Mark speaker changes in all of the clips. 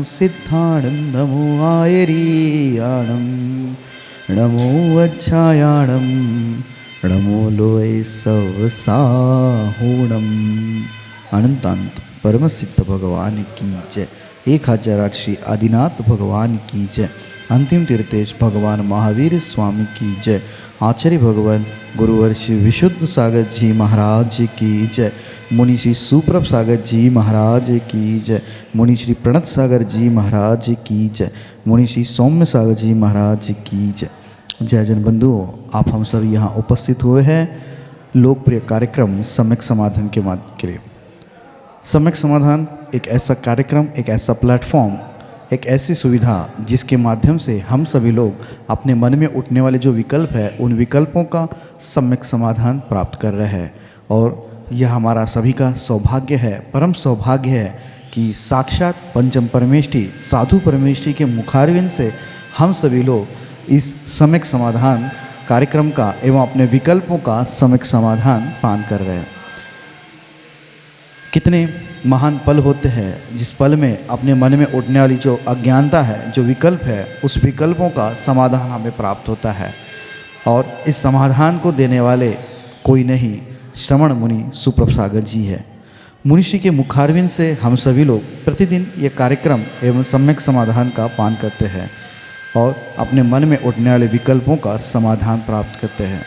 Speaker 1: सिद्धाणं नमो आयरीयाणं नमो वज्रायाणं नमो लोय सवसाहुणम। अनंतानंत परम सिद्ध भगवान की जय। 1008 श्री आदिनाथ भगवान की जय। अंतिम तीर्थेश भगवान महावीर स्वामी की जय। आचार्य भगवान गुरुवर श्री विशुद्ध सागर जी महाराज की जय। मुनि श्री सुप्रभ सागर जी महाराज की जय। मुनि श्री प्रणत सागर जी महाराज की जय। मुनि श्री सौम्य सागर जी महाराज की जय। जय जन बंधुओं, आप हम सब यहाँ उपस्थित हुए हैं लोकप्रिय कार्यक्रम सम्यक समाधान के माध्यम के लिए। सम्यक समाधान एक ऐसा कार्यक्रम, एक ऐसा प्लेटफॉर्म, एक ऐसी सुविधा जिसके माध्यम से हम सभी लोग अपने मन में उठने वाले जो विकल्प है उन विकल्पों का सम्यक समाधान प्राप्त कर रहे हैं। और यह हमारा सभी का सौभाग्य है, परम सौभाग्य है कि साक्षात पंचम परमेष्ठी साधु परमेष्ठी के मुखारविंद से हम सभी लोग इस सम्यक समाधान कार्यक्रम का एवं अपने विकल्पों का सम्यक समाधान पान कर रहे हैं। कितने महान पल होते हैं जिस पल में अपने मन में उठने वाली जो अज्ञानता है, जो विकल्प है, उस विकल्पों का समाधान हमें प्राप्त होता है। और इस समाधान को देने वाले कोई नहीं, श्रवण मुनि सुप्रभ सागर जी है। मुनिषि के मुखारविंद से हम सभी लोग प्रतिदिन ये कार्यक्रम एवं सम्यक समाधान का पान करते हैं और अपने मन में उठने वाले विकल्पों का समाधान प्राप्त करते हैं।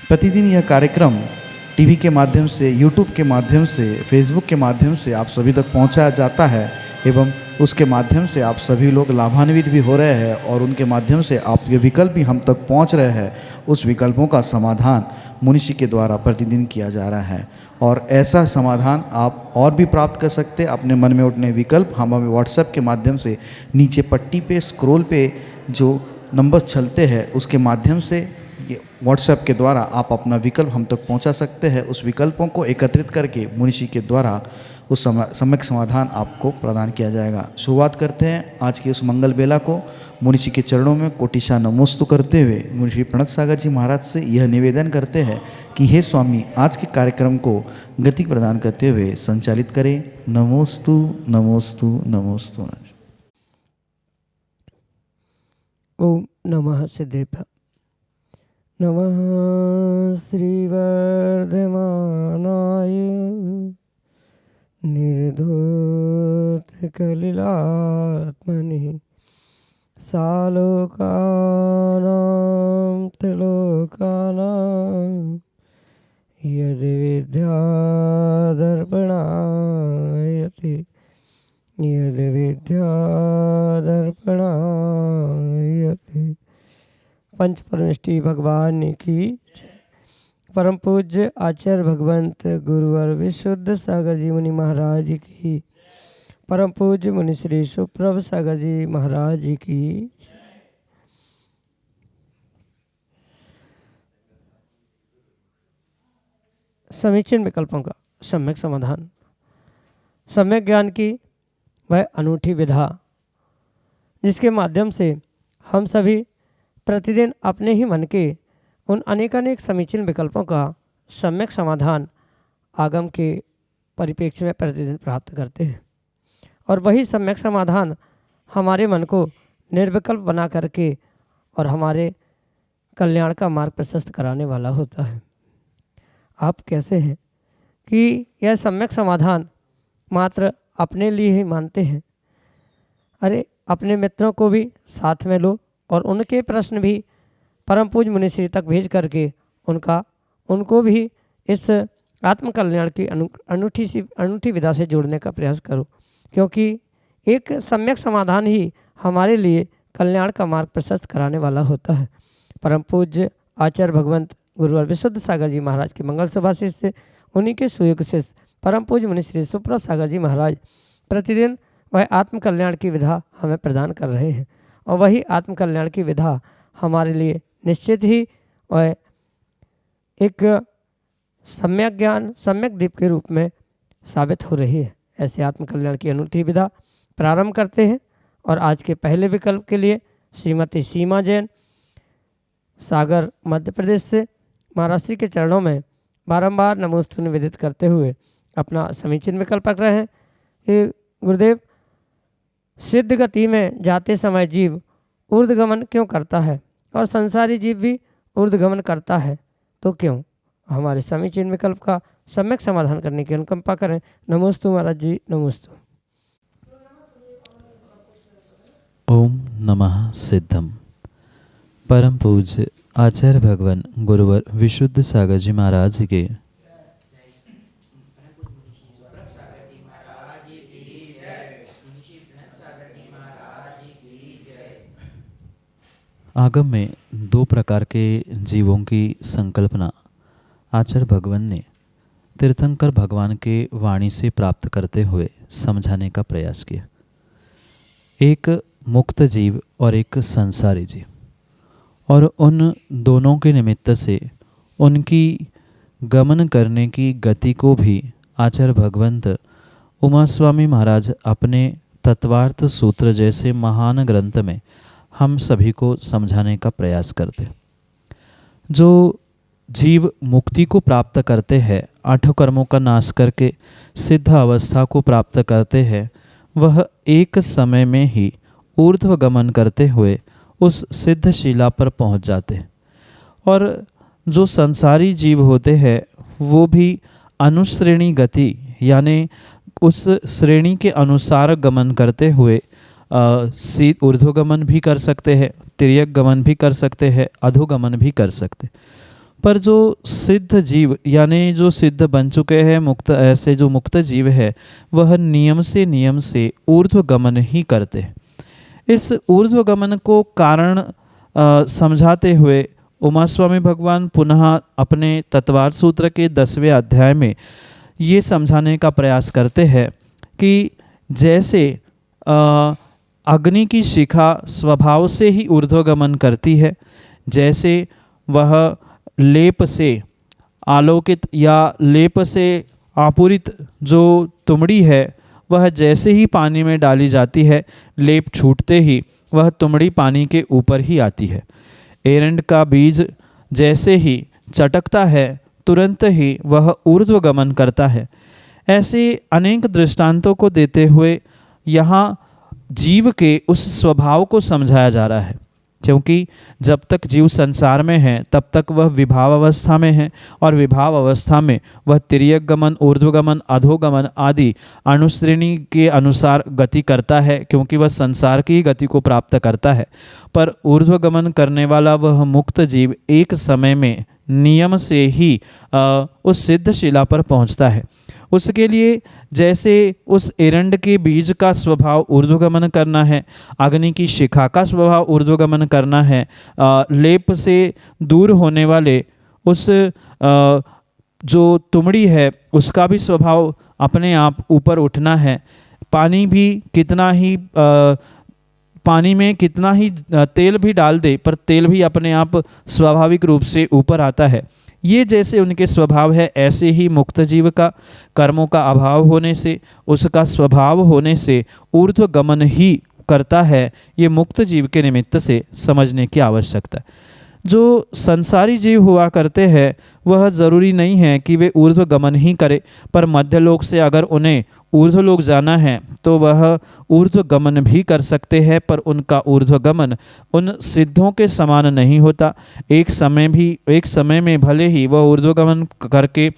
Speaker 1: प्रतिदिन यह कार्यक्रम टीवी के माध्यम से, यूट्यूब के माध्यम से, फेसबुक के माध्यम से आप सभी तक पहुंचाया जाता है एवं उसके माध्यम से आप सभी लोग लाभान्वित भी हो रहे हैं और उनके माध्यम से आपके विकल्प भी हम तक पहुंच रहे हैं। उस विकल्पों का समाधान मुनिषि के द्वारा प्रतिदिन किया जा रहा है और ऐसा समाधान आप और भी प्राप्त कर सकते हैं। अपने मन में उठने विकल्प हम हमें व्हाट्सएप के माध्यम से नीचे पट्टी पे स्क्रॉल पे जो नंबर चलते हैं उसके माध्यम से ये व्हाट्सएप के द्वारा आप अपना विकल्प हम तक पहुंचा सकते हैं। उस विकल्पों को एकत्रित करके मुनिषि के द्वारा उस सम्यक समाधान आपको प्रदान किया जाएगा। शुरुआत करते हैं आज की उस मंगल बेला को मुनिषि के चरणों में कोटिशा नमोस्तु करते हुए मुनिषि प्रणत सागर जी महाराज से यह निवेदन करते हैं कि हे स्वामी, आज के कार्यक्रम को गति प्रदान करते हुए संचालित करें। नमोस्तु नमोस्तु नमोस्तु।
Speaker 2: ओम नमः सिद्धेभ्य। नमः श्रीवर्धमानाय निर्धूतकलिलात्मने सालोकानां त्रिलोकानां यद्विद्यादर्पणायते यद्विद्यादर्पणायते। पंच परमेष्ठी भगवान की जय। परम पूज्य आचार्य भगवंत गुरुवर विशुद्ध सागर जी मुनि महाराज की, परम पूज्य मुनि श्री सुप्रभ सागर जी महाराज की जय। समीचीन विकल्पों का सम्यक समाधान, सम्यक ज्ञान की वह अनूठी विधा जिसके माध्यम से हम सभी प्रतिदिन अपने ही मन के उन अनेकानेक समीचीन विकल्पों का सम्यक समाधान आगम के परिप्रेक्ष्य में प्रतिदिन प्राप्त करते हैं और वही सम्यक समाधान हमारे मन को निर्विकल्प बना करके और हमारे कल्याण का मार्ग प्रशस्त कराने वाला होता है। आप कैसे हैं कि यह सम्यक समाधान मात्र अपने लिए ही मानते हैं? अरे अपने मित्रों को भी साथ में लो और उनके प्रश्न भी परम पूज्य मुनिश्री तक भेज करके उनको भी इस आत्म कल्याण की अनूठी विधा से जोड़ने का प्रयास करो, क्योंकि एक सम्यक समाधान ही हमारे लिए कल्याण का मार्ग प्रशस्त कराने वाला होता है। परम पूज्य आचार्य भगवंत गुरुवर विशुद्ध सागर जी महाराज के मंगल सुभाषिष से उन्हीं के सुयोग शिष्य परम पूज्य मुनिश्री सुप्रभ सागर जी महाराज प्रतिदिन वह आत्म कल्याण की विधा हमें प्रदान कर रहे हैं और वही आत्म कल्याण की विधा हमारे लिए निश्चित ही वह एक सम्यक ज्ञान, सम्यक दीप के रूप में साबित हो रही है। ऐसे आत्म कल्याण की अनूठी विधा प्रारंभ करते हैं और आज के पहले विकल्प के लिए श्रीमती सीमा जैन सागर मध्य प्रदेश से महाराष्ट्र के चरणों में बारंबार नमोस्तु निवेदित करते हुए अपना समीचीन विकल्प रख रहे हैं कि गुरुदेव, सिद्ध गति में जाते समय जीव ऊर्ध्वगमन क्यों करता है और संसारी जीव भी ऊर्ध्वगमन करता है तो क्यों? हमारे समीचीन विकल्प का सम्यक समाधान करने की अनुकंपा करें। नमोस्तु महाराज जी, नमोस्तु।
Speaker 3: ओम नमः सिद्धम। परम पूज्य आचार्य भगवान गुरुवर विशुद्ध सागर जी महाराज के आगम में दो प्रकार के जीवों की संकल्पना आचार्य भगवान ने तीर्थंकर भगवान के वाणी से प्राप्त करते हुए समझाने का प्रयास किया। एक मुक्त जीव और एक संसारी जीव, और उन दोनों के निमित्त से उनकी गमन करने की गति को भी आचार्य भगवंत उमा स्वामी महाराज अपने तत्वार्थ सूत्र जैसे महान ग्रंथ में हम सभी को समझाने का प्रयास करते। जो जीव मुक्ति को प्राप्त करते हैं, आठों कर्मों का नाश करके सिद्ध अवस्था को प्राप्त करते हैं, वह एक समय में ही ऊर्ध्व गमन करते हुए उस सिद्ध शिला पर पहुंच जाते हैं। और जो संसारी जीव होते हैं वो भी अनुश्रेणी गति यानी उस श्रेणी के अनुसार गमन करते हुए ऊर्ध्वगमन भी कर सकते हैं, तिर्यक गमन भी कर सकते हैं, अधोगमन भी कर सकते। पर जो सिद्ध जीव यानी जो सिद्ध बन चुके हैं, मुक्त, ऐसे जो मुक्त जीव है वह नियम से ऊर्ध्वगमन ही करते हैं। इस ऊर्ध्वगमन को कारण समझाते हुए उमा स्वामी भगवान पुनः अपने तत्वार्थ सूत्र के 10वें अध्याय में ये समझाने का प्रयास करते हैं कि जैसे अग्नि की शिखा स्वभाव से ही ऊर्ध्वगमन करती है, जैसे वह लेप से आलोकित या लेप से आपूरित जो तुमड़ी है वह जैसे ही पानी में डाली जाती है, लेप छूटते ही वह तुमड़ी पानी के ऊपर ही आती है। एरंड का बीज जैसे ही चटकता है तुरंत ही वह ऊर्ध्वगमन करता है। ऐसे अनेक दृष्टांतों को देते हुए यहाँ जीव के उस स्वभाव को समझाया जा रहा है, क्योंकि जब तक जीव संसार में है तब तक वह विभाव अवस्था में है, और विभाव अवस्था में वह तिर्यक गमन, ऊर्ध्वगमन, अधोगमन आदि अनुश्रेणी के अनुसार गति करता है, क्योंकि वह संसार की गति को प्राप्त करता है। पर ऊर्ध्वगमन करने वाला वह मुक्त जीव एक समय में नियम से ही उस सिद्ध शिला पर पहुंचता है। उसके लिए जैसे उस एरंड के बीज का स्वभाव ऊर्ध्वगमन करना है, अग्नि की शिखा का स्वभाव ऊर्ध्वगमन करना है, लेप से दूर होने वाले उस जो तुमड़ी है उसका भी स्वभाव अपने आप ऊपर उठना है, पानी भी कितना ही पानी में कितना ही तेल भी डाल दे पर तेल भी अपने आप स्वाभाविक रूप से ऊपर आता है। ये जैसे उनके स्वभाव है, ऐसे ही मुक्त जीव का कर्मों का अभाव होने से, उसका स्वभाव होने से ऊर्ध्व गमन ही करता है। ये मुक्त जीव के निमित्त से समझने की आवश्यकता है। जो संसारी जीव हुआ करते हैं वह ज़रूरी नहीं है कि वे ऊर्ध्व गमन ही करे, पर मध्यलोक से अगर उन्हें ऊर्ध्वलोक जाना है तो वह ऊर्ध्व गमन भी कर सकते हैं, पर उनका ऊर्ध्व गमन उन सिद्धों के समान नहीं होता। एक समय में भले ही वह ऊर्ध्व गमन करके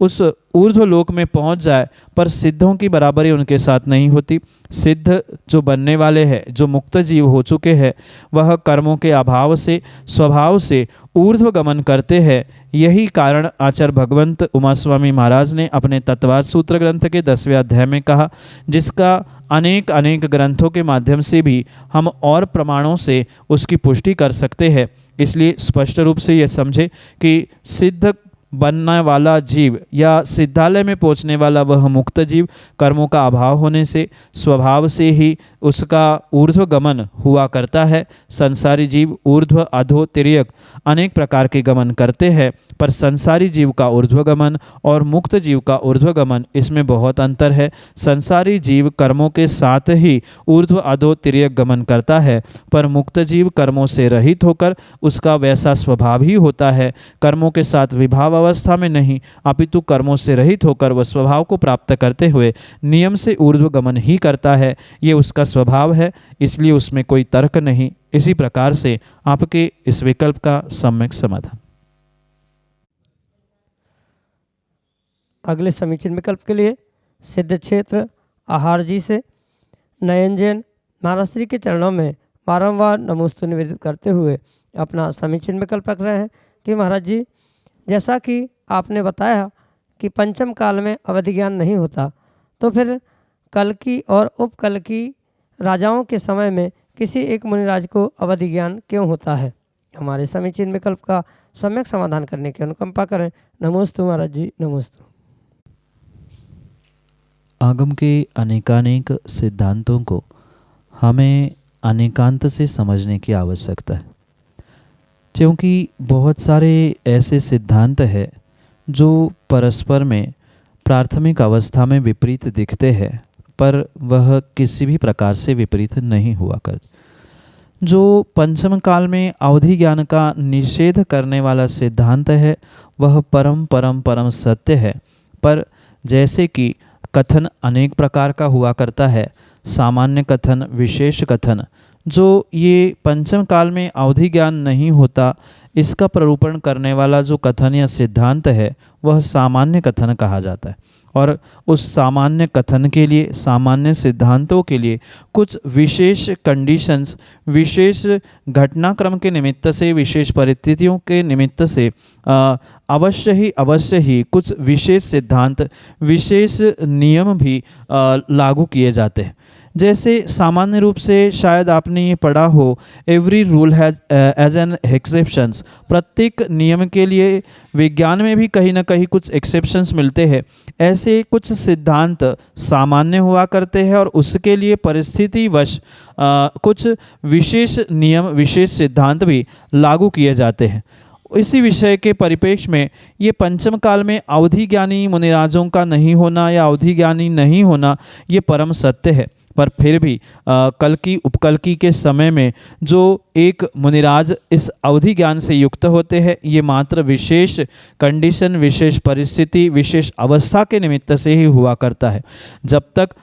Speaker 3: उस ऊर्ध्वलोक में पहुंच जाए, पर सिद्धों की बराबरी उनके साथ नहीं होती। सिद्ध जो बनने वाले हैं, जो मुक्त जीव हो चुके हैं, वह कर्मों के अभाव से स्वभाव से ऊर्ध्व गमन करते हैं। यही कारण आचार्य भगवंत उमा स्वामी महाराज ने अपने तत्वार्थ सूत्र ग्रंथ के 10वें अध्याय में कहा, जिसका अनेक ग्रंथों के माध्यम से भी हम और प्रमाणों से उसकी पुष्टि कर सकते हैं। इसलिए स्पष्ट रूप से यह समझे कि सिद्ध बनने वाला जीव या सिद्धालय में पहुंचने वाला वह मुक्त जीव कर्मों का अभाव होने से स्वभाव से ही उसका ऊर्ध्व गमन हुआ करता है। संसारी जीव ऊर्ध्व, अधो, तिर्यक अनेक प्रकार के गमन करते हैं, पर संसारी जीव का ऊर्ध्व गमन और मुक्त जीव का ऊर्ध्व गमन इसमें बहुत अंतर है। संसारी जीव कर्मों के साथ ही ऊर्ध्व, अधो, तिर्यक गमन करता है, पर मुक्त जीव कर्मों से रहित होकर उसका वैसा स्वभाव ही होता है। कर्मों के साथ विभाव अवस्था में नहीं अपितु कर्मों से रहित होकर वह स्वभाव को प्राप्त करते हुए नियम से ऊर्ध्व गमन ही करता है। ये उसका स्वभाव है, इसलिए उसमें कोई तर्क नहीं। इसी प्रकार से आपके इस विकल्प का सम्यक समाधान।
Speaker 2: अगले समीचीन विकल्प के लिए सिद्ध क्षेत्र आहार जी से नयन जैन महाराज श्री के चरणों में बारंबार नमोस्तु निवेदित करते हुए अपना समीचीन विकल्प रख रहे हैं कि महाराज जी, जैसा कि आपने बताया कि पंचम काल में अवधि ज्ञान नहीं होता, तो फिर कल्कि और उपकल्कि राजाओं के समय में किसी एक मुनिराज को अवधि ज्ञान क्यों होता है? हमारे समीचीन विकल्प का सम्यक समाधान करने की अनुकंपा करें। नमोस्तु महाराज जी, नमोस्तु।
Speaker 3: आगम के अनेकानेक सिद्धांतों को हमें अनेकांत से समझने की आवश्यकता है, क्योंकि बहुत सारे ऐसे सिद्धांत हैं जो परस्पर में प्राथमिक अवस्था में विपरीत दिखते हैं, पर वह किसी भी प्रकार से विपरीत नहीं हुआ करते। जो पंचम काल में अवधि ज्ञान का निषेध करने वाला सिद्धांत है वह परम परम परम सत्य है, पर जैसे कि कथन अनेक प्रकार का हुआ करता है, सामान्य कथन, विशेष कथन, जो ये पंचम काल में अवधि ज्ञान नहीं होता इसका प्ररूपण करने वाला जो कथन या सिद्धांत है वह सामान्य कथन कहा जाता है। और उस सामान्य कथन के लिए, सामान्य सिद्धांतों के लिए कुछ विशेष कंडीशंस, विशेष घटनाक्रम के निमित्त से, विशेष परिस्थितियों के निमित्त से अवश्य ही कुछ विशेष सिद्धांत, विशेष नियम भी लागू किए जाते हैं। जैसे सामान्य रूप से शायद आपने ये पढ़ा हो, every rule has its an exceptions. प्रत्येक नियम के लिए विज्ञान में भी कहीं ना कहीं कुछ एक्सेप्शंस मिलते हैं। ऐसे कुछ सिद्धांत सामान्य हुआ करते हैं और उसके लिए परिस्थितिवश कुछ विशेष नियम, विशेष सिद्धांत भी लागू किए जाते हैं। इसी विषय के परिप्रेक्ष्य में ये पंचम काल में अवधि ज्ञानी मुनिराजों का नहीं होना या अवधि ज्ञानी नहीं होना ये परम सत्य है। पर फिर भी कल्कि उपकल्कि के समय में जो एक मुनिराज इस अवधि ज्ञान से युक्त होते हैं, ये मात्र विशेष कंडीशन, विशेष परिस्थिति, विशेष अवस्था के निमित्त से ही हुआ करता है। जब तक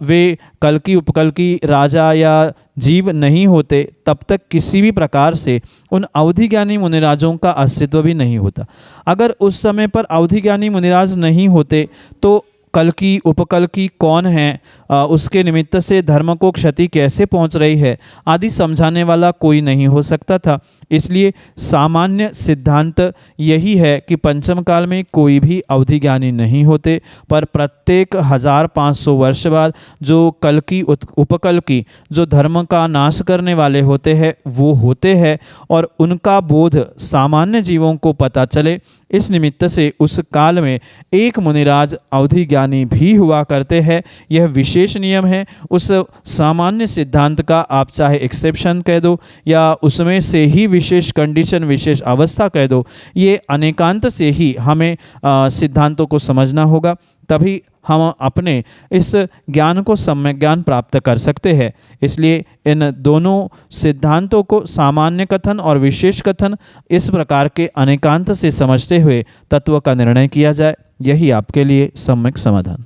Speaker 3: वे कल्कि उपकल्कि राजा या जीव नहीं होते तब तक किसी भी प्रकार से उन अवधि ज्ञानी मुनिराजों का अस्तित्व भी नहीं होता। अगर उस समय पर अवधि ज्ञानी मुनिराज नहीं होते तो कल्कि उपकल्कि कौन है, उसके निमित्त से धर्म को क्षति कैसे पहुंच रही है आदि समझाने वाला कोई नहीं हो सकता था। इसलिए सामान्य सिद्धांत यही है कि पंचम काल में कोई भी अवधि ज्ञानी नहीं होते, पर प्रत्येक 1500 वर्ष बाद जो कल्कि उपकल्कि जो धर्म का नाश करने वाले होते हैं वो होते हैं और उनका बोध सामान्य जीवों को पता चले, इस निमित्त से उस काल में एक मुनिराज अवधि ज्ञानी भी हुआ करते हैं। यह विशेष नियम है। उस सामान्य सिद्धांत का आप चाहे एक्सेप्शन कह दो या उसमें से ही विशेष कंडीशन, विशेष अवस्था कह दो, ये अनेकांत से ही हमें सिद्धांतों को समझना होगा, तभी हम अपने इस ज्ञान को सम्यक ज्ञान प्राप्त कर सकते हैं। इसलिए इन दोनों सिद्धांतों को सामान्य कथन और विशेष कथन इस प्रकार के अनेकांत से समझते हुए तत्व का निर्णय किया जाए, यही आपके लिए सम्यक समाधान।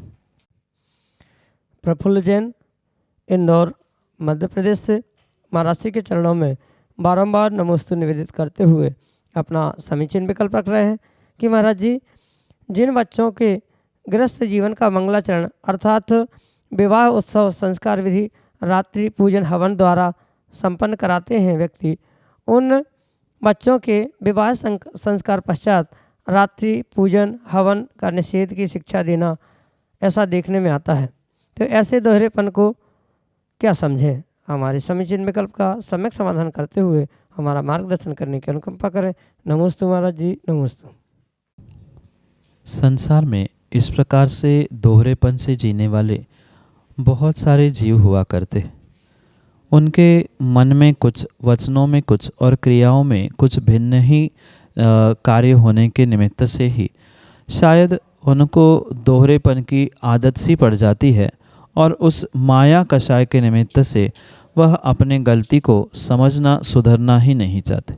Speaker 2: प्रफुल्ल जैन इंदौर मध्य प्रदेश से महाराज श्री के चरणों में बारंबार नमोस्तु निवेदित करते हुए अपना समीचीन विकल्प रख रहे हैं कि महाराज जी, जिन बच्चों के गृहस्थ जीवन का मंगलाचरण अर्थात विवाह उत्सव संस्कार विधि रात्रि पूजन हवन द्वारा संपन्न कराते हैं व्यक्ति, उन बच्चों के विवाह संस्कार पश्चात रात्रि पूजन हवन का निषेध की शिक्षा देना ऐसा देखने में आता है। तो ऐसे दोहरेपन को क्या समझें? हमारे समीचीन विकल्प का सम्यक समाधान करते हुए हमारा मार्गदर्शन करने की अनुकंपा करें। नमोस्तु महाराज जी, नमोस्तु।
Speaker 3: संसार में इस प्रकार से दोहरेपन से जीने वाले बहुत सारे जीव हुआ करते हैं। उनके मन में कुछ, वचनों में कुछ और क्रियाओं में कुछ भिन्न ही कार्य होने के निमित्त से ही शायद उनको दोहरेपन की आदत सी पड़ जाती है और उस माया कषाय के निमित्त से वह अपने गलती को समझना, सुधरना ही नहीं चाहते।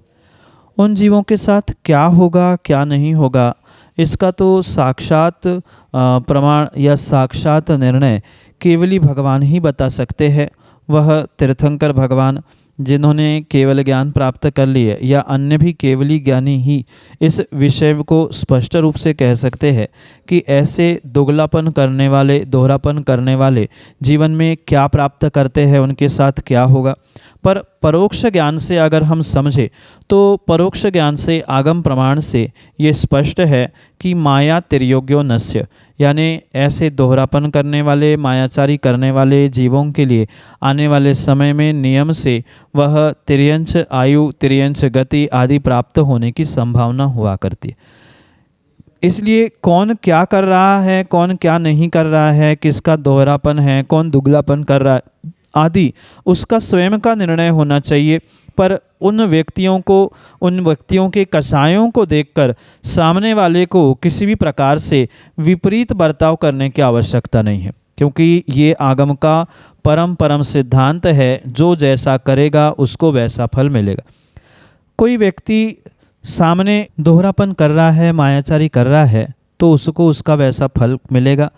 Speaker 3: उन जीवों के साथ क्या होगा क्या नहीं होगा इसका तो साक्षात प्रमाण या साक्षात निर्णय केवल ही भगवान ही बता सकते हैं। वह तीर्थंकर भगवान जिन्होंने केवल ज्ञान प्राप्त कर लिए या अन्य भी केवली ज्ञानी ही इस विषय को स्पष्ट रूप से कह सकते हैं कि ऐसे दुगलापन करने वाले, दोहरापन करने वाले जीवन में क्या प्राप्त करते हैं, उनके साथ क्या होगा। पर परोक्ष ज्ञान से अगर हम समझें तो परोक्ष ज्ञान से, आगम प्रमाण से ये स्पष्ट है कि माया तिर्योग्यो नस्य, यानी ऐसे दोहरापन करने वाले, मायाचारी करने वाले जीवों के लिए आने वाले समय में नियम से वह तिर्यंच आयु, तिर्यंच गति आदि प्राप्त होने की संभावना हुआ करती है। इसलिए कौन क्या कर रहा है, कौन क्या नहीं कर रहा है, किसका दोहरापन है, कौन दुगलापन कर रहा है आदि उसका स्वयं का निर्णय होना चाहिए। पर उन व्यक्तियों के कसायों को देखकर सामने वाले को किसी भी प्रकार से विपरीत बर्ताव करने की आवश्यकता नहीं है, क्योंकि ये आगम का परम सिद्धांत है, जो जैसा करेगा उसको वैसा फल मिलेगा। कोई व्यक्ति सामने दोहरापन कर रहा है, मायाचारी कर रहा है, तो उसको उसका वैसा फल मिलेगा।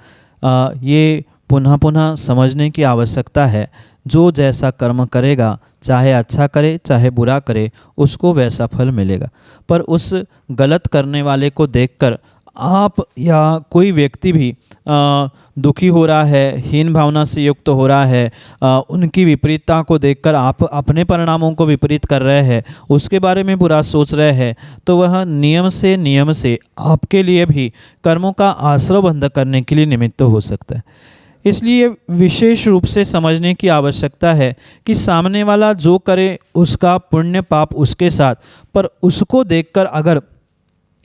Speaker 3: ये पुनः समझने की आवश्यकता है। जो जैसा कर्म करेगा, चाहे अच्छा करे चाहे बुरा करे, उसको वैसा फल मिलेगा। पर उस गलत करने वाले को देखकर आप या कोई व्यक्ति भी दुखी हो रहा है, हीन भावना से युक्त हो रहा है, उनकी विपरीतता को देखकर आप अपने परिणामों को विपरीत कर रहे हैं, उसके बारे में बुरा सोच रहे हैं, तो वह नियम से आपके लिए भी कर्मों का आश्रय बंध करने के लिए निमित्त हो सकता है। इसलिए विशेष रूप से समझने की आवश्यकता है कि सामने वाला जो करे उसका पुण्य पाप उसके साथ, पर उसको देखकर अगर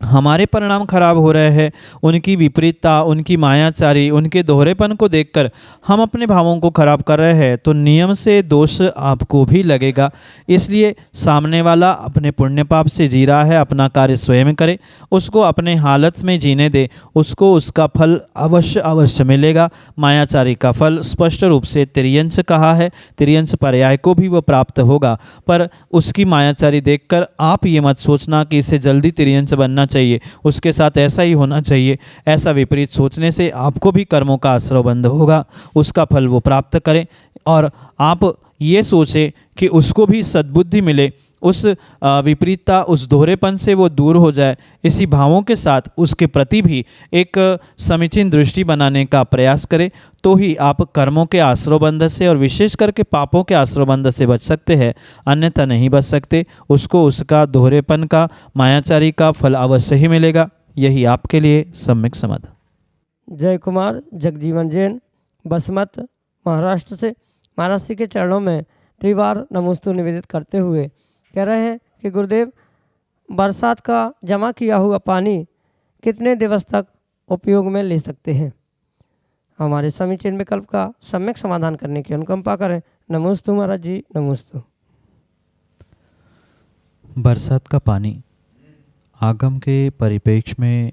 Speaker 3: हमारे परिणाम खराब हो रहे हैं, उनकी विपरीतता, उनकी मायाचारी, उनके दोहरेपन को देखकर हम अपने भावों को खराब कर रहे हैं, तो नियम से दोष आपको भी लगेगा। इसलिए सामने वाला अपने पुण्य पाप से जी रहा है, अपना कार्य स्वयं करे, उसको अपने हालत में जीने दे, उसको उसका फल अवश्य मिलेगा। मायाचारी का फल स्पष्ट रूप से तिर्यंच कहा है, तिर्यंच पर्याय को भी वो प्राप्त होगा। पर उसकी मायाचारी देखकर आप ये मत सोचना कि इसे जल्दी तिर्यंच बनना चाहिए, उसके साथ ऐसा ही होना चाहिए। ऐसा विपरीत सोचने से आपको भी कर्मों का आश्रय बंध होगा, उसका फल वो प्राप्त करें और आप ये सोचें कि उसको भी सद्बुद्धि मिले, उस विपरीतता, उस दोहरेपन से वो दूर हो जाए। इसी भावों के साथ उसके प्रति भी एक समीचीन दृष्टि बनाने का प्रयास करें, तो ही आप कर्मों के आश्रयबंध से और विशेष करके पापों के आश्रयबंध से बच सकते हैं, अन्यथा नहीं बच सकते। उसको उसका दोहरेपन का, मायाचारी का फल अवश्य ही मिलेगा। यही आपके लिए सम्यक समाधान।
Speaker 2: जय कुमार जगजीवन जैन, बसमत, महाराष्ट्र से महाराज जी के चरणों में त्रिवार नमोस्तु निवेदित करते हुए कह रहे हैं कि गुरुदेव, बरसात का जमा किया हुआ पानी कितने दिवस तक उपयोग में ले सकते हैं? हमारे समीचीन विकल्प का सम्यक समाधान करने की अनुकंपा करें। नमोस्तु महाराज जी, नमोस्तु।
Speaker 3: बरसात का पानी आगम के परिप्रेक्ष्य में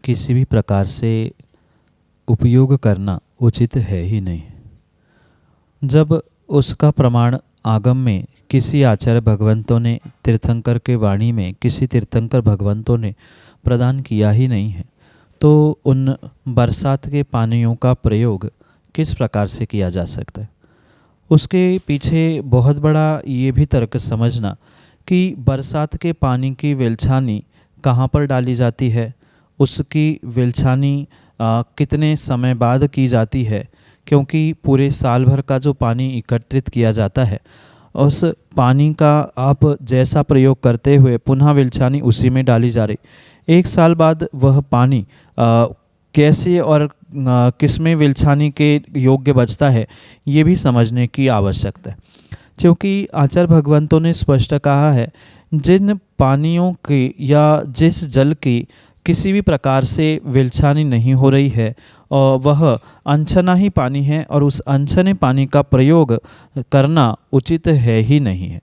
Speaker 3: किसी भी प्रकार से उपयोग करना उचित है ही नहीं। जब उसका प्रमाण आगम में किसी आचार्य भगवंतों ने, तीर्थंकर के वाणी में किसी तीर्थंकर भगवंतों ने प्रदान किया ही नहीं है, तो उन बरसात के पानियों का प्रयोग किस प्रकार से किया जा सकता है? उसके पीछे बहुत बड़ा ये भी तर्क समझना कि बरसात के पानी की वेलछानी कहाँ पर डाली जाती है, उसकी वेलछानी कितने समय बाद की जाती है, क्योंकि पूरे साल भर का जो पानी एकत्रित किया जाता है, उस पानी का आप जैसा प्रयोग करते हुए पुनः वेलछानी उसी में डाली जा रही, एक साल बाद वह पानी कैसे और किसमें वेलछानी के योग्य बचता है, ये भी समझने की आवश्यकता है। क्योंकि आचार्य भगवंतों ने स्पष्ट कहा है, जिन पानियों की या जिस जल की किसी भी प्रकार से वेलछानी नहीं हो रही है और वह अनछना ही पानी है, और उस अनछने पानी का प्रयोग करना उचित है ही नहीं है।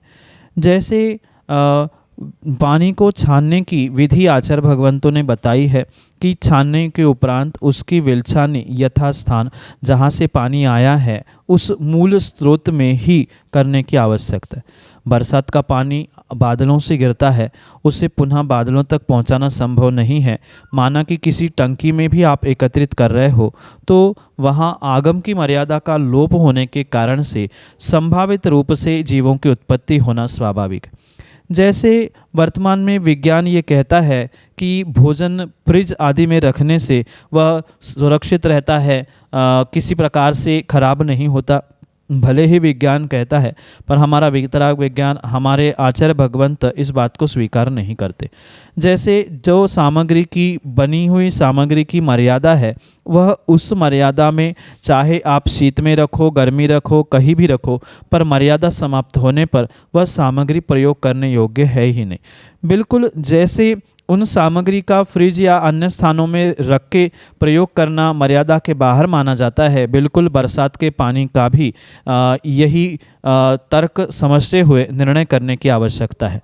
Speaker 3: जैसे पानी को छानने की विधि आचार्य भगवंतों ने बताई है कि छानने के उपरांत उसकी वेलछानी यथास्थान जहाँ से पानी आया है उस मूल स्रोत में ही करने की आवश्यकता है। बरसात का पानी बादलों से गिरता है, उसे पुनः बादलों तक पहुंचाना संभव नहीं है। माना कि किसी टंकी में भी आप एकत्रित कर रहे हो तो वहां आगम की मर्यादा का लोप होने के कारण से संभावित रूप से जीवों की उत्पत्ति होना स्वाभाविक है। जैसे वर्तमान में विज्ञान ये कहता है कि भोजन फ्रिज आदि में रखने से वह सुरक्षित रहता है, किसी प्रकार से खराब नहीं होता, भले ही विज्ञान कहता है, पर हमारा वितराग विज्ञान, हमारे आचार्य भगवंत इस बात को स्वीकार नहीं करते। जैसे जो सामग्री की बनी हुई सामग्री की मर्यादा है, वह उस मर्यादा में चाहे आप शीत में रखो, गर्मी रखो, कहीं भी रखो, पर मर्यादा समाप्त होने पर वह सामग्री प्रयोग करने योग्य है ही नहीं। बिल्कुल जैसे उन सामग्री का फ्रिज या अन्य स्थानों में रख के प्रयोग करना मर्यादा के बाहर माना जाता है, बिल्कुल बरसात के पानी का भी यही तर्क समझते हुए निर्णय करने की आवश्यकता है।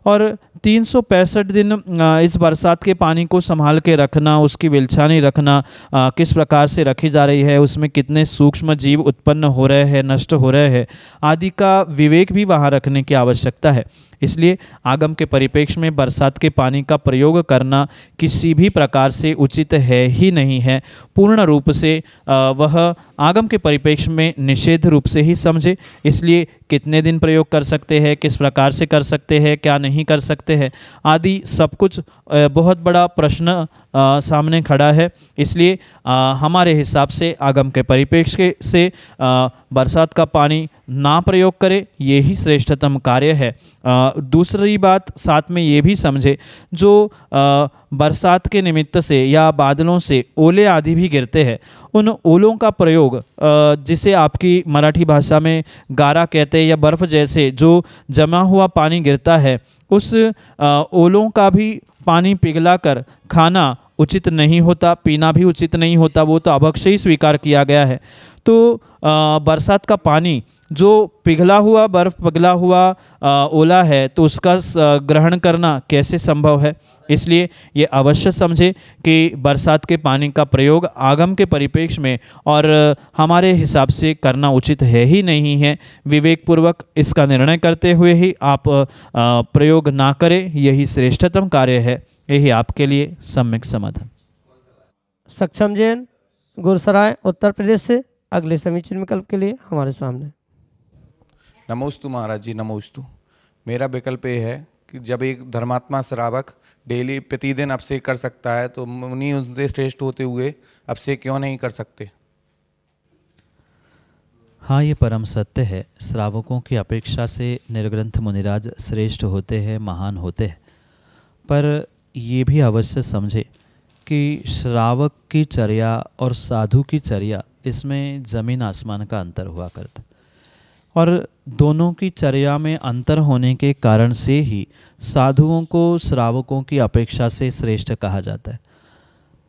Speaker 3: और 365 दिन इस बरसात के पानी को संभाल के रखना, उसकी विलछानी रखना, किस प्रकार से रखी जा रही है, उसमें कितने सूक्ष्म जीव उत्पन्न हो रहे हैं, नष्ट हो रहे हैं, आदि का विवेक भी वहाँ रखने की आवश्यकता है। इसलिए आगम के परिप्रेक्ष्य में बरसात के पानी का प्रयोग करना किसी भी प्रकार से उचित है ही नहीं है। पूर्ण रूप से वह आगम के परिप्रेक्ष्य में निषेध रूप से ही समझे। इसलिए कितने दिन प्रयोग कर सकते हैं, किस प्रकार से कर सकते हैं, क्या नहीं कर सकते हैं, आदि सब कुछ बहुत बड़ा प्रश्न सामने खड़ा है। इसलिए हमारे हिसाब से आगम के परिप्रेक्ष्य से बरसात का पानी ना प्रयोग करें, ये ही श्रेष्ठतम कार्य है। दूसरी बात साथ में ये भी समझे, जो बरसात के निमित्त से या बादलों से ओले आदि भी गिरते हैं, उन ओलों का प्रयोग, जिसे आपकी मराठी भाषा में गारा कहते हैं, या बर्फ़ जैसे जो जमा हुआ पानी गिरता है, उस ओलों का भी पानी पिघला कर खाना उचित नहीं होता, पीना भी उचित नहीं होता, वो तो अभक्ष्य ही स्वीकार किया गया है। तो बरसात का पानी जो पिघला हुआ बर्फ़ पिघला हुआ ओला है, तो उसका ग्रहण करना कैसे संभव है। इसलिए ये अवश्य समझे कि बरसात के पानी का प्रयोग आगम के परिप्रेक्ष्य में और हमारे हिसाब से करना उचित है ही नहीं है। विवेकपूर्वक इसका निर्णय करते हुए ही आप प्रयोग ना करें, यही श्रेष्ठतम कार्य है। यही आपके लिए सम्यक समाधान।
Speaker 2: सक्षम जैन, गुरसराय, उत्तर प्रदेश से अगले समीचीन विकल्प के लिए हमारे सामने।
Speaker 4: नमोस्तु महाराज जी, नमोस्तु। मेरा विकल्प ये है कि जब एक धर्मात्मा श्रावक डेली प्रतिदिन अभिषेक कर सकता है, तो मुनि उनसे श्रेष्ठ होते हुए अभिषेक क्यों नहीं कर सकते।
Speaker 3: हाँ, ये परम सत्य है। श्रावकों की अपेक्षा से निर्ग्रंथ मुनिराज श्रेष्ठ होते हैं, महान होते हैं। पर ये भी अवश्य समझे कि श्रावक की चर्या और साधु की चर्या, इसमें ज़मीन आसमान का अंतर हुआ करता, और दोनों की चर्या में अंतर होने के कारण से ही साधुओं को श्रावकों की अपेक्षा से श्रेष्ठ कहा जाता है।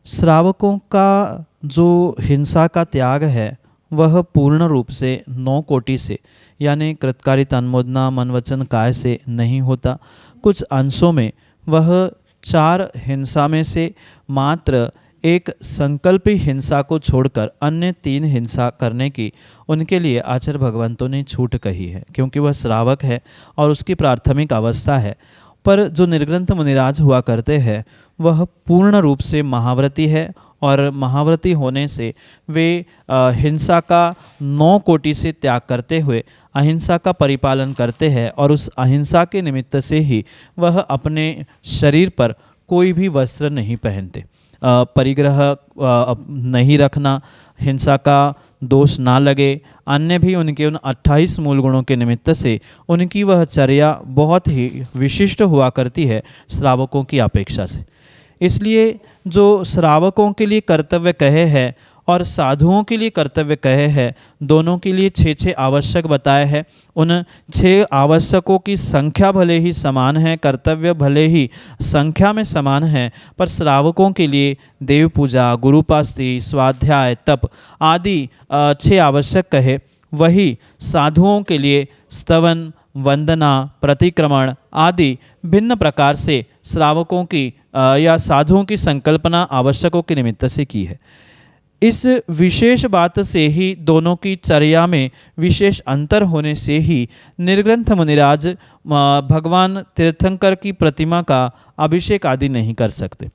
Speaker 3: श्रावकों का जो हिंसा का त्याग है, वह पूर्ण रूप से 9 कोटि से, यानी कृतकारिता, अनुमोदना, मन वचन काय से नहीं होता। कुछ अंशों में वह 4 हिंसा में से मात्र एक संकल्पी हिंसा को छोड़कर अन्य 3 हिंसा करने की उनके लिए आचार्य भगवंतों ने छूट कही है, क्योंकि वह श्रावक है और उसकी प्राथमिक अवस्था है। पर जो निर्ग्रंथ मुनिराज हुआ करते हैं, वह पूर्ण रूप से महाव्रती है, और महाव्रती होने से वे हिंसा का 9 कोटि से त्याग करते हुए अहिंसा का परिपालन करते हैं, और उस अहिंसा के निमित्त से ही वह अपने शरीर पर कोई भी वस्त्र नहीं पहनते। परिग्रह नहीं रखना, हिंसा का दोष ना लगे, अन्य भी उनके उन 28 मूल गुणों के निमित्त से उनकी वह चर्या बहुत ही विशिष्ट हुआ करती है श्रावकों की अपेक्षा से। इसलिए जो श्रावकों के लिए कर्तव्य कहे हैं और साधुओं के लिए कर्तव्य कहे हैं, दोनों के लिए 6 आवश्यक बताए हैं। उन 6 आवश्यकों की संख्या भले ही समान है, कर्तव्य भले ही संख्या में समान है, पर श्रावकों के लिए देव पूजा, गुरुपास्ति, स्वाध्याय, तप आदि 6 आवश्यक कहे, वही साधुओं के लिए स्तवन, वंदना, प्रतिक्रमण आदि भिन्न प्रकार से श्रावकों की या साधुओं की संकल्पना आवश्यकों के निमित्त से की है। इस विशेष बात से ही दोनों की चर्या में विशेष अंतर होने से ही निर्ग्रंथ मुनिराज भगवान तीर्थंकर की प्रतिमा का अभिषेक आदि नहीं कर सकते।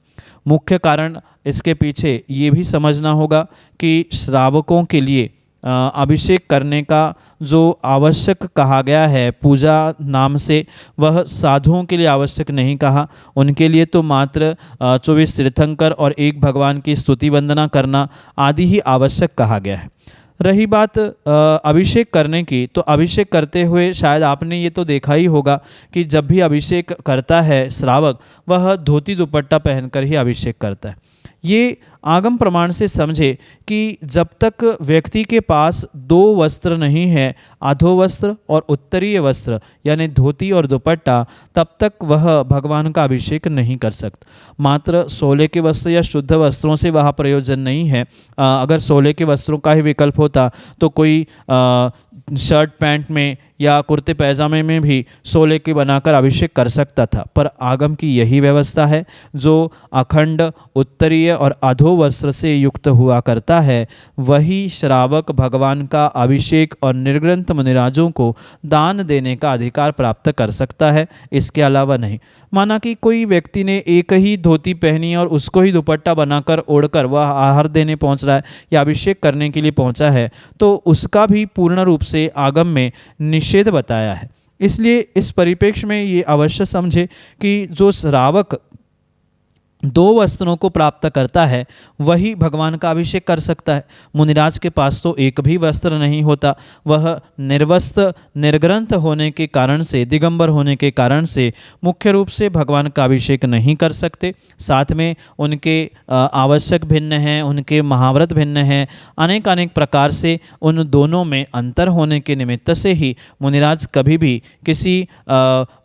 Speaker 3: मुख्य कारण इसके पीछे ये भी समझना होगा कि श्रावकों के लिए अभिषेक करने का जो आवश्यक कहा गया है पूजा नाम से, वह साधुओं के लिए आवश्यक नहीं कहा। उनके लिए तो मात्र 24 तीर्थंकर और एक भगवान की स्तुति वंदना करना आदि ही आवश्यक कहा गया है। रही बात अभिषेक करने की, तो अभिषेक करते हुए शायद आपने ये तो देखा ही होगा कि जब भी अभिषेक करता है श्रावक, वह धोती दुपट्टा पहनकर ही अभिषेक करता है। ये आगम प्रमाण से समझे कि जब तक व्यक्ति के पास दो वस्त्र नहीं है, अधो वस्त्र और उत्तरीय वस्त्र यानी धोती और दुपट्टा, तब तक वह भगवान का अभिषेक नहीं कर सकता। मात्र सोले के वस्त्र या शुद्ध वस्त्रों से वह प्रयोजन नहीं है। अगर सोले के वस्त्रों का ही विकल्प होता तो कोई शर्ट पैंट में या कुर्ते पैजामे में भी सोले के बनाकर अभिषेक कर सकता था, पर आगम की यही व्यवस्था है। जो अखंड उत्तरीय और अधो वस्त्र से युक्त हुआ करता है, वही श्रावक भगवान का अभिषेक और निर्ग्रंथ मुनिराजों को दान देने का अधिकार प्राप्त कर सकता है, इसके अलावा नहीं। माना कि कोई व्यक्ति ने एक ही धोती पहनी और उसको ही दुपट्टा बनाकर ओढ़कर वह आहार देने पहुंच रहा है या अभिषेक करने के लिए पहुंचा है, तो उसका भी पूर्ण रूप से आगम में निषेध बताया है। इसलिए इस परिप्रेक्ष्य में ये अवश्य समझे कि जो श्रावक दो वस्त्रों को प्राप्त करता है वही भगवान का अभिषेक कर सकता है। मुनिराज के पास तो एक भी वस्त्र नहीं होता, वह निर्वस्त्र निर्ग्रंथ होने के कारण से, दिगंबर होने के कारण से मुख्य रूप से भगवान का अभिषेक नहीं कर सकते। साथ में उनके आवश्यक भिन्न हैं, उनके महाव्रत भिन्न हैं, अनेक अनेक प्रकार से उन दोनों में अंतर होने के निमित्त से ही मुनिराज कभी भी किसी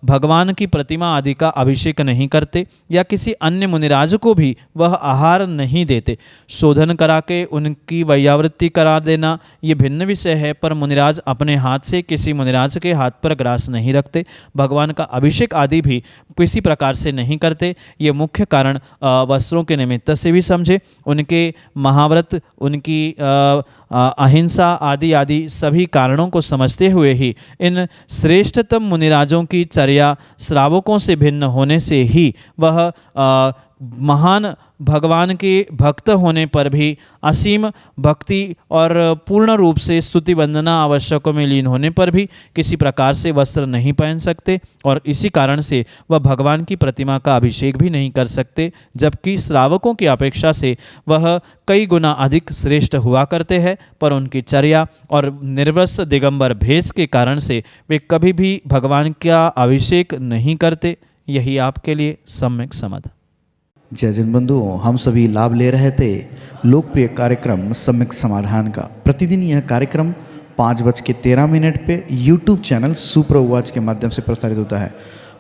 Speaker 3: भगवान की प्रतिमा आदि का अभिषेक नहीं करते या किसी अन्य मुनिराज को भी वह आहार नहीं देते। शोधन करा के उनकी वैयावृत्ति करा देना ये भिन्न विषय है, पर मुनिराज अपने हाथ से किसी मुनिराज के हाथ पर ग्रास नहीं रखते, भगवान का अभिषेक आदि भी किसी प्रकार से नहीं करते। ये मुख्य कारण वस्त्रों के निमित्त से भी समझे। उनके महाव्रत, उनकी अहिंसा आदि आदि सभी कारणों को समझते हुए ही इन श्रेष्ठतम मुनिराजों की चर्या श्रावकों से भिन्न होने से ही वह महान भगवान के भक्त होने पर भी असीम भक्ति और पूर्ण रूप से स्तुति वंदना आवश्यकों में लीन होने पर भी किसी प्रकार से वस्त्र नहीं पहन सकते और इसी कारण से वह भगवान की प्रतिमा का अभिषेक भी नहीं कर सकते, जबकि श्रावकों की अपेक्षा से वह कई गुना अधिक श्रेष्ठ हुआ करते हैं। पर उनकी चर्या और निर्वस्त्र दिगंबर भेष के कारण से वे कभी भी भगवान का अभिषेक नहीं करते। यही आपके लिए सम्यक समाधान।
Speaker 1: जय जिन बंधुओं, हम सभी लाभ ले रहे थे लोकप्रिय कार्यक्रम सम्यक समाधान का। प्रतिदिन यह कार्यक्रम 5:13 पे YouTube चैनल सुप्रभ उवाच के माध्यम से प्रसारित होता है।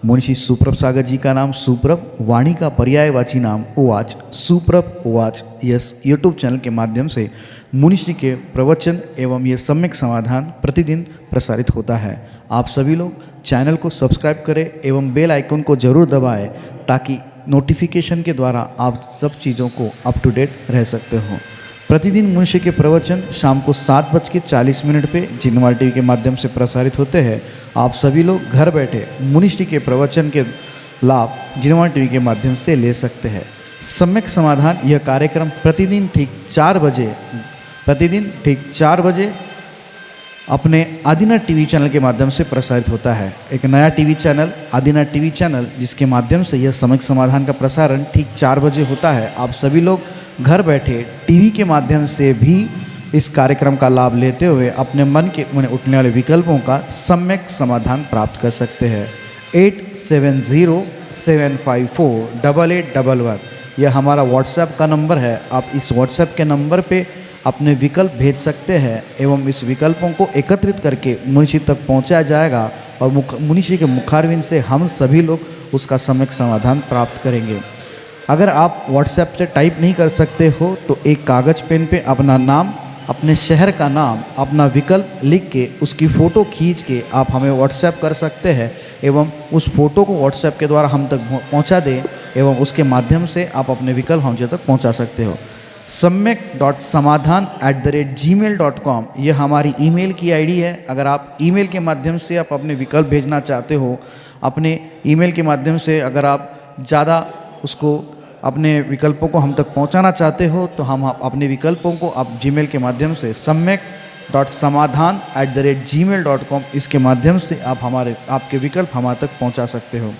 Speaker 1: मुनिषी सुप्रभ सागर जी का नाम सुप्रभ, वाणी का पर्यायवाची नाम उवाच, सुप्रभ उवाच, यस YouTube चैनल के माध्यम से मुनिषी के प्रवचन एवं ये सम्यक समाधान प्रतिदिन प्रसारित होता है। आप सभी लोग चैनल को सब्सक्राइब करें एवं बेल आइकन को जरूर दबाएं ताकि नोटिफिकेशन के द्वारा आप सब चीज़ों को अप टू डेट रह सकते हो। प्रतिदिन मुनिषी के प्रवचन शाम को 7:40 पे जिनवार टीवी के माध्यम से प्रसारित होते हैं। आप सभी लोग घर बैठे मुनिषी के प्रवचन के लाभ जिनवार टीवी के माध्यम से ले सकते हैं। सम्यक समाधान यह कार्यक्रम प्रतिदिन ठीक 4 बजे अपने आदिना टीवी चैनल के माध्यम से प्रसारित होता है। एक नया टीवी चैनल आदिना टीवी चैनल, जिसके माध्यम से यह सम्यक समाधान का प्रसारण ठीक 4 बजे होता है। आप सभी लोग घर बैठे टीवी के माध्यम से भी इस कार्यक्रम का लाभ लेते हुए अपने मन में उठने वाले विकल्पों का सम्यक समाधान प्राप्त कर सकते हैं। 8707548811 यह हमारा व्हाट्सएप का नंबर है। आप इस व्हाट्सएप के नंबर पे अपने विकल्प भेज सकते हैं एवं इस विकल्पों को एकत्रित करके मुनिषी तक पहुंचाया जाएगा और मुनिषी के मुखारविंद से हम सभी लोग उसका सम्यक समाधान प्राप्त करेंगे। अगर आप व्हाट्सएप से टाइप नहीं कर सकते हो तो एक कागज़ पेन पे अपना नाम, अपने शहर का नाम, अपना विकल्प लिख के उसकी फ़ोटो खींच के आप हमें व्हाट्सएप कर सकते हैं एवं उस फ़ोटो को व्हाट्सएप के द्वारा हम तक पहुंचा दें एवं उसके माध्यम से आप अपने विकल्प हम तक पहुंचा सकते हो। samyak.samadhan@gmail.com ये हमारी ईमेल की आईडी है। अगर आप ईमेल के माध्यम से आप अपने विकल्प भेजना चाहते हो, अपने ईमेल के माध्यम से अगर आप ज़्यादा उसको अपने विकल्पों को हम तक पहुंचाना चाहते हो, तो हम अपने विकल्पों को आप जीमेल के माध्यम से samyak.samadhan@gmail.com इसके माध्यम से आप आपके विकल्प हमारे तक पहुंचा सकते हो।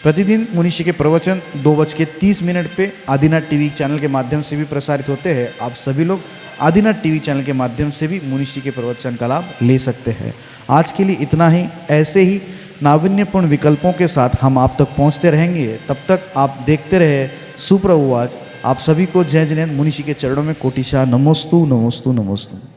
Speaker 1: प्रतिदिन मुनीषी के प्रवचन 2:30 पे आदिनाथ टीवी चैनल के माध्यम से भी प्रसारित होते हैं। आप सभी लोग आदिनाथ टीवी चैनल के माध्यम से भी मुनीषी के प्रवचन का लाभ ले सकते हैं। आज के लिए इतना ही। ऐसे ही नाविन्यपूर्ण विकल्पों के साथ हम आप तक पहुंचते रहेंगे। तब तक आप देखते रहे सुप्रभुवाच। आप सभी को जय जिनेंद्र मुनीषी के चरणों में कोटिशा नमोस्तु नमोस्तु नमोस्तु।